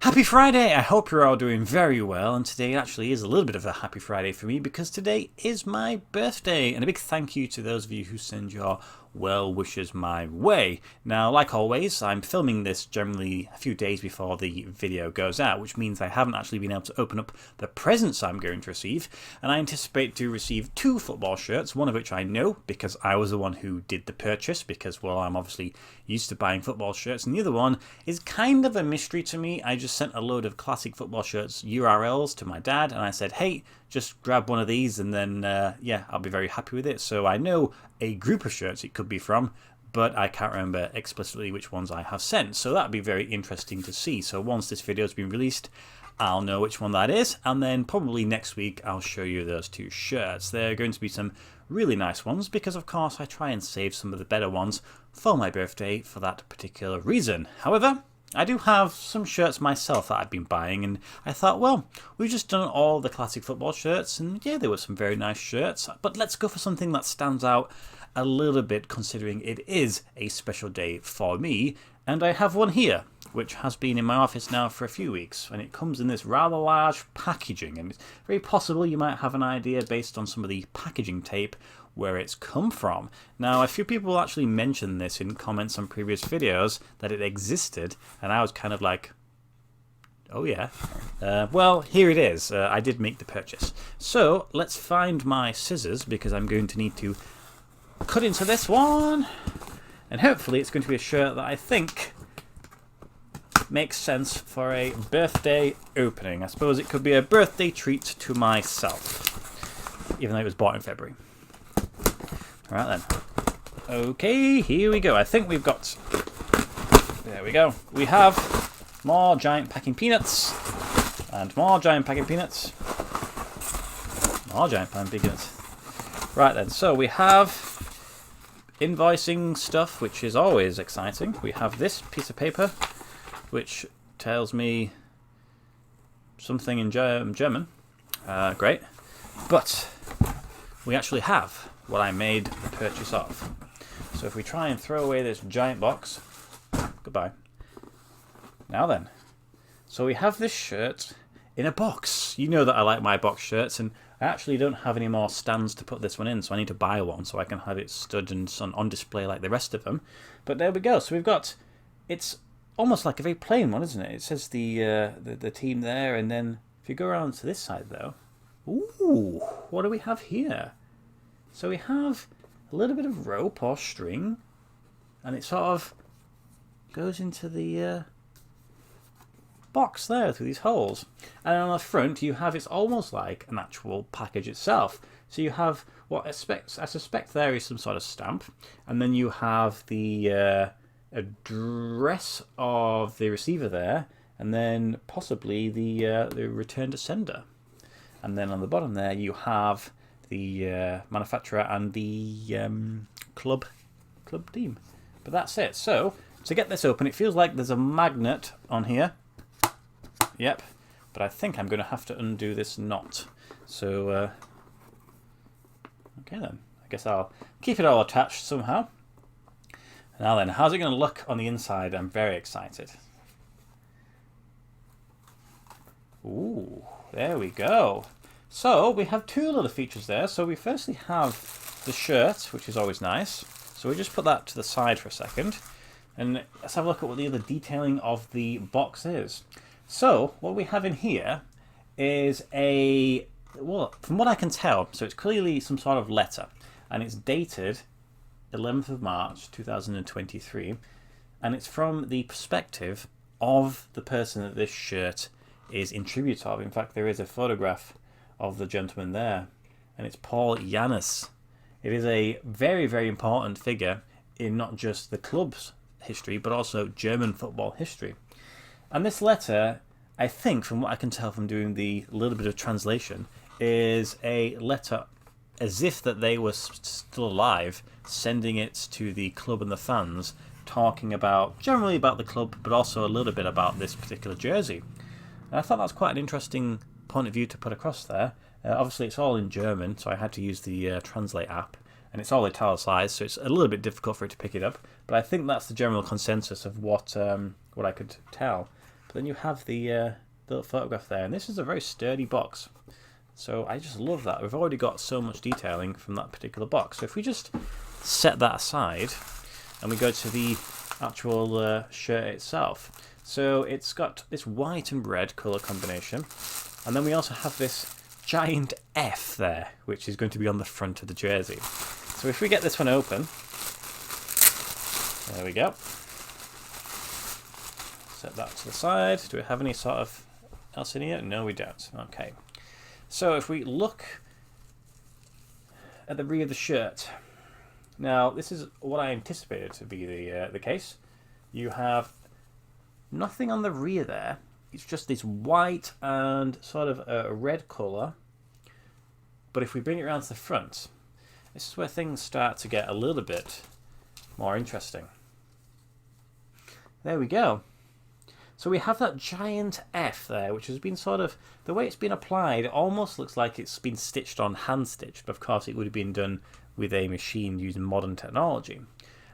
Happy Friday! I hope you're all doing very well, and today actually is a little bit of a happy Friday for me because today is my birthday, and a big thank you to those of you who send your well wishes my way. Now, like always, I'm filming this generally a few days before the video goes out, which means I haven't actually been able to open up the presents I'm going to receive, and I anticipate to receive 2 football shirts, one of which I know because I was the one who did the purchase, because, well, I'm obviously used to buying football shirts, and the other one is kind of a mystery to me. I just sent a load of classic football shirts URLs to my dad, and I said, hey, just grab one of these, and then, yeah, I'll be very happy with it. So I know a group of shirts it could be from, but I can't remember explicitly which ones I have sent. So that'd be very interesting to see. So once this video has been released, I'll know which one that is, and then probably next week I'll show you those 2 shirts. They're going to be some really nice ones because, of course, I try and save some of the better ones for my birthday for that particular reason. However, I do have some shirts myself that I've been buying, and I thought, well, we've just done all the classic football shirts, and yeah, there were some very nice shirts, but let's go for something that stands out a little bit considering it is a special day for me, and I have one here, which has been in my office now for a few weeks, and it comes in this rather large packaging, and it's very possible you might have an idea based on some of the packaging tape where it's come from. Now, a few people actually mentioned this in comments on previous videos, that it existed, and I was kind of like, oh yeah. Well, here it is. I did make the purchase. So, let's find my scissors, because I'm going to need to cut into this one, and hopefully it's going to be a shirt that I think makes sense for a birthday opening. I suppose it could be a birthday treat to myself, even though it was bought in February. Alright then. Okay, here we go. I think we've got... There we go. We have more giant packing peanuts. And more giant packing peanuts. More giant packing peanuts. Right then, so we have invoicing stuff, which is always exciting. We have this piece of paper, which tells me something in German. Great. But we actually have what I made the purchase of. So if we try and throw away this giant box, goodbye. Now then, so we have this shirt in a box. You know that I like my box shirts, and I actually don't have any more stands to put this one in, so I need to buy one so I can have it stood and on display like the rest of them. But there we go. So we've got, it's almost like a very plain one, isn't it? It says the team there, and then if you go around to this side though, ooh, what do we have here? So we have a little bit of rope or string, and it sort of goes into the box there through these holes. And on the front you have, it's almost like an actual package itself. So you have what I suspect there is some sort of stamp, and then you have the address of the receiver there, and then possibly the return to sender. And then on the bottom there you have the manufacturer and the club team. But that's it. So to get this open, it feels like there's a magnet on here. Yep. But I think I'm going to have to undo this knot. So okay then. I guess I'll keep it all attached somehow. Now then, how's it going to look on the inside? I'm very excited. Ooh, there we go. So we have 2 little features there. So we firstly have the shirt, which is always nice. So we just put that to the side for a second. And let's have a look at what the other detailing of the box is. So what we have in here is a, well, from what I can tell, so it's clearly some sort of letter. And it's dated 11th of March 2023. And it's from the perspective of the person that this shirt is in tribute of. In fact, there is a photograph of the gentleman there, and it's Paul Janus. It is a very, very important figure in not just the club's history, but also German football history. And this letter, I think, from what I can tell from doing the little bit of translation, is a letter as if that they were still alive, sending it to the club and the fans, talking about, generally about the club, but also a little bit about this particular jersey. And I thought that was quite an interesting point of view to put across there. Obviously it's all in German, so I had to use the Translate app, and it's all italicized, so it's a little bit difficult for it to pick it up, but I think that's the general consensus of what I could tell. But then you have the little photograph there, and this is a very sturdy box. So I just love that. We've already got so much detailing from that particular box. So if we just set that aside and we go to the actual shirt itself. So it's got this white and red colour combination, and then we also have this giant F there, which is going to be on the front of the jersey. So if we get this one open, there we go. Set that to the side. Do we have any sort of else in here? No, we don't. Okay. So if we look at the rear of the shirt, now this is what I anticipated to be the case. You have nothing on the rear there. It's just this white and sort of a red colour. But if we bring it around to the front, this is where things start to get a little bit more interesting. There we go. So we have that giant F there, which has been sort of, the way it's been applied, it almost looks like it's been stitched on, hand-stitched, but of course it would have been done with a machine using modern technology.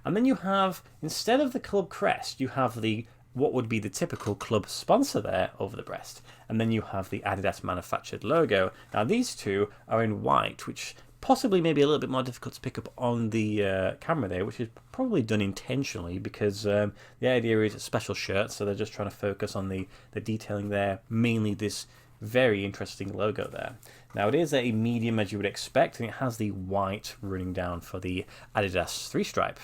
And then you have, instead of the club crest, you have the what would be the typical club sponsor there over the breast. And then you have the Adidas manufactured logo. Now these two are in white, which possibly maybe a little bit more difficult to pick up on the camera there, which is probably done intentionally because the idea is a special shirt, so they're just trying to focus on the detailing there, mainly this very interesting logo there. Now it is a medium as you would expect, and it has the white running down for the Adidas 3-stripe.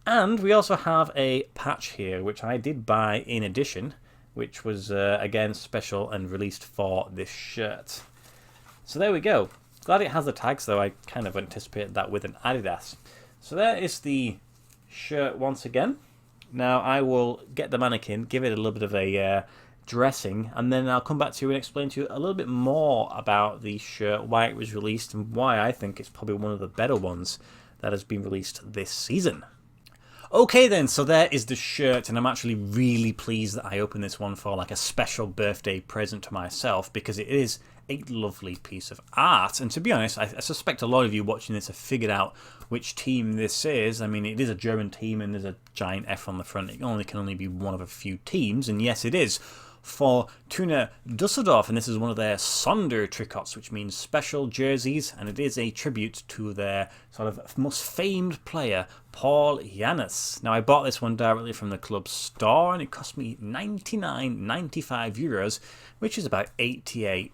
And we also have a patch here, which I did buy in addition, which was again special and released for this shirt. So there we go. Glad it has the tags, though. I kind of anticipated that with an Adidas. So there is the shirt once again. Now I will get the mannequin, give it a little bit of a dressing, and then I'll come back to you and explain to you a little bit more about the shirt, why it was released, and why I think it's probably one of the better ones that has been released this season. Okay then, so there is the shirt, and I'm actually really pleased that I opened this one for like a special birthday present to myself, because it is a lovely piece of art. And to be honest, I suspect a lot of you watching this have figured out which team this is. I mean, it is a German team and there's a giant F on the front. It can only be one of a few teams, and yes, it is Fortuna Düsseldorf, and this is one of their Sondertrikots, which means special jerseys, and it is a tribute to their sort of most famed player, Paul Janus. Now I bought this one directly from the club store, and it cost me €99.95, which is about £88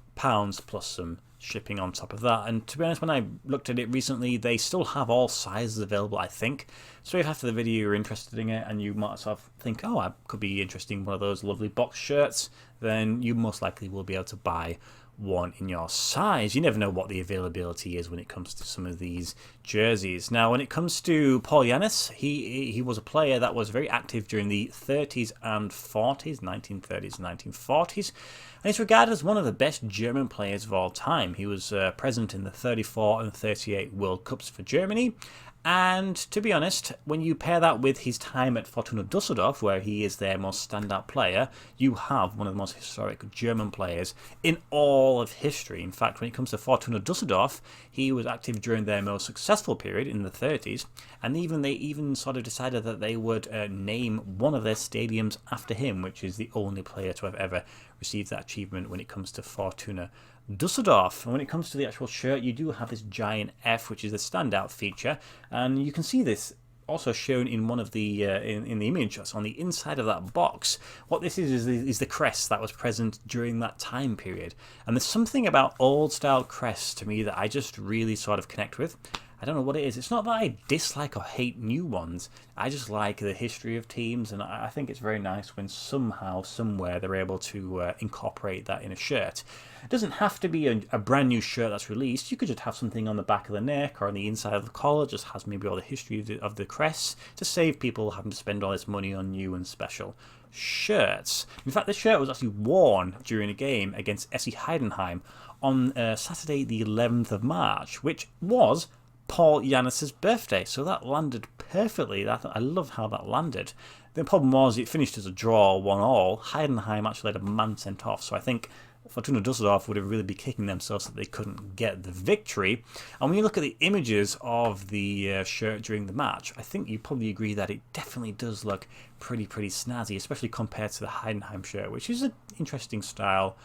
plus some shipping on top of that. And to be honest, when I looked at it recently, they still have all sizes available, I think. So if after the video you're interested in it and you might sort of think, oh, I could be interested in one of those lovely box shirts, then you most likely will be able to buy one in your size. You never know what the availability is when it comes to some of these jerseys. Now, when it comes to Paul Janus, he was a player that was very active during the 30s and 40s, 1930s and 1940s. And he's regarded as one of the best German players of all time. He was present in the 34 and 38 World Cups for Germany. And to be honest, when you pair that with his time at Fortuna Düsseldorf, where he is their most standout player, you have one of the most historic German players in all of history. In fact, when it comes to Fortuna Düsseldorf, he was active during their most successful period in the 30s, and they even sort of decided that they would name one of their stadiums after him, which is the only player to have ever received that achievement when it comes to Fortuna Düsseldorf. And when it comes to the actual shirt, you do have this giant F, which is the standout feature, and you can see this also shown in one of the in the image that's on the inside of that box. What this is the crest that was present during that time period. And there's something about old style crests to me that I just really sort of connect with. I don't know what it is. It's not that I dislike or hate new ones. I just like the history of teams, and I think it's very nice when somehow, somewhere, they're able to incorporate that in a shirt. It doesn't have to be a brand new shirt that's released. You could just have something on the back of the neck or on the inside of the collar, just has maybe all the history of the crests to save people having to spend all this money on new and special shirts. In fact, this shirt was actually worn during a game against SC Heidenheim on Saturday the 11th of March, which was Paul Janus' birthday, so that landed perfectly. I love how that landed. The problem was it finished as a draw, 1-1. Heidenheim actually had a man sent off, so I think Fortuna Dusseldorf would have really been kicking themselves that they couldn't get the victory. And when you look at the images of the shirt during the match, I think you probably agree that it definitely does look pretty snazzy, especially compared to the Heidenheim shirt, which is an interesting style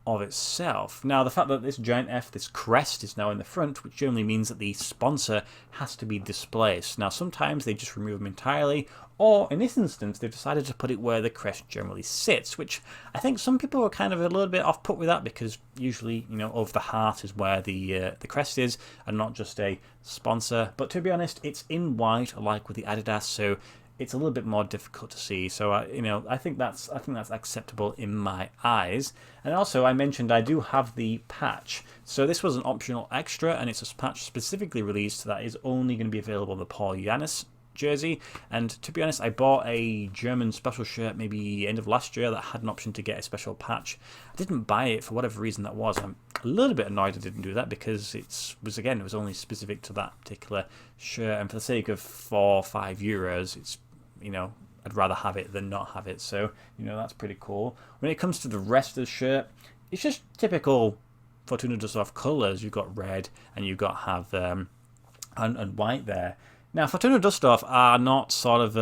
of itself. Now, the fact that this giant F, this crest, is now in the front, which generally means that the sponsor has to be displaced. Now, sometimes they just remove them entirely, or in this instance, they've decided to put it where the crest generally sits, which I think some people are kind of a little bit off put with that, because usually, you know, over the heart is where the crest is, and not just a sponsor. But to be honest, it's in white, like with the Adidas, so it's a little bit more difficult to see. So you know, I think that's acceptable in my eyes. And also, I mentioned I do have the patch. So this was an optional extra, and it's a patch specifically released that is only going to be available on the Paul Janus jersey. And to be honest, I bought a German special shirt maybe end of last year that had an option to get a special patch. I didn't buy it for whatever reason that was. I'm a little bit annoyed I didn't do that, because it was only specific to that particular shirt, and for the sake of €4 or €5, it's, you know, I'd rather have it than not have it. So, you know, that's pretty cool. When it comes to the rest of the shirt, it's just typical Fortuna Düsseldorf colours. You've got red and you've got and white there. Now, Fortuna Düsseldorf are not sort of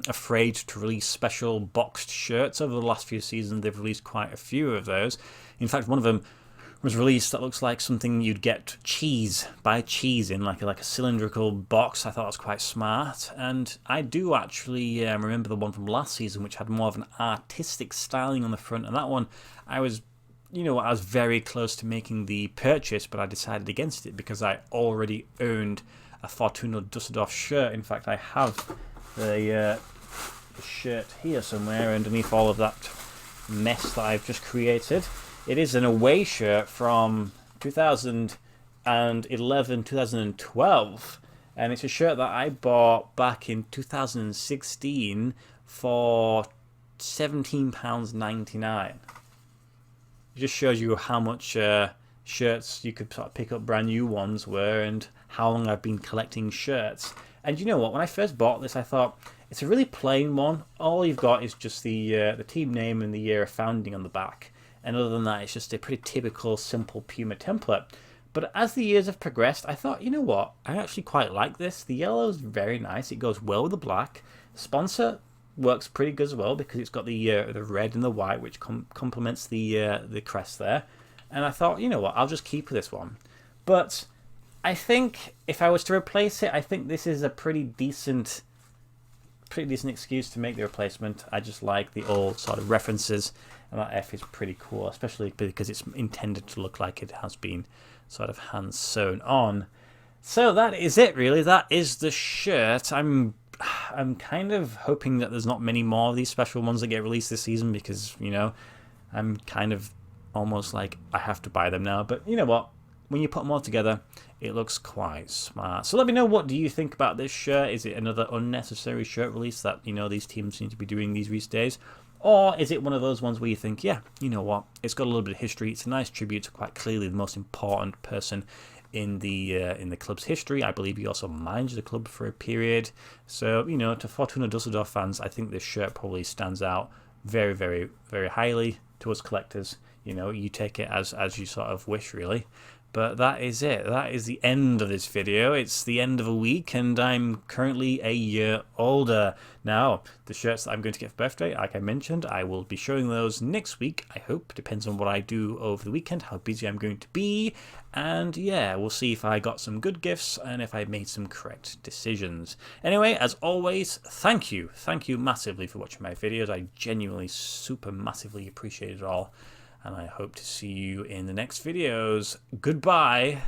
afraid to release special boxed shirts. Over the last few seasons, they've released quite a few of those. In fact, one of them was released that looks like something you'd get buy cheese in, like a cylindrical box. I thought it was quite smart. And I do actually remember the one from last season, which had more of an artistic styling on the front. And that one, I was very close to making the purchase, but I decided against it because I already owned a Fortuna Düsseldorf shirt. In fact, I have the shirt here somewhere underneath all of that mess that I've just created. It is an away shirt from 2011, 2012, and it's a shirt that I bought back in 2016 for £17.99. It just shows you how much shirts you could sort of pick up brand new ones were, and how long I've been collecting shirts. And you know what? When I first bought this, I thought it's a really plain one. All you've got is just the team name and the year of founding on the back. And other than that, it's just a pretty typical, simple Puma template. But as the years have progressed, I thought, you know what? I actually quite like this. The yellow is very nice. It goes well with the black. Sponsor works pretty good as well, because it's got the red and the white, which complements the crest there. And I thought, you know what? I'll just keep this one. But I think if I was to replace it, I think this is a pretty decent excuse to make the replacement. I just like the old sort of references, and that F is pretty cool, especially because it's intended to look like it has been sort of hand sewn on. So that is it, really. That is the shirt. I'm kind of hoping that there's not many more of these special ones that get released this season, because, you know, I'm kind of almost like I have to buy them now. But you know what? When you put them all together, it looks quite smart. So let me know, what do you think about this shirt? Is it another unnecessary shirt release that, you know, these teams seem to be doing these days? Or is it one of those ones where you think, yeah, you know what, it's got a little bit of history, it's a nice tribute to quite clearly the most important person in the club's history. I believe he also managed the club for a period. So, you know, to Fortuna Düsseldorf fans, I think this shirt probably stands out very, very, very highly. To us collectors, you know, you take it as you sort of wish, really. But that is it. That is the end of this video. It's the end of a week, and I'm currently a year older. Now, the shirts that I'm going to get for birthday, like I mentioned, I will be showing those next week, I hope. Depends on what I do over the weekend, how busy I'm going to be. And yeah, we'll see if I got some good gifts and if I made some correct decisions. Anyway, as always, thank you. Thank you massively for watching my videos. I genuinely super massively appreciate it all. And I hope to see you in the next videos. Goodbye.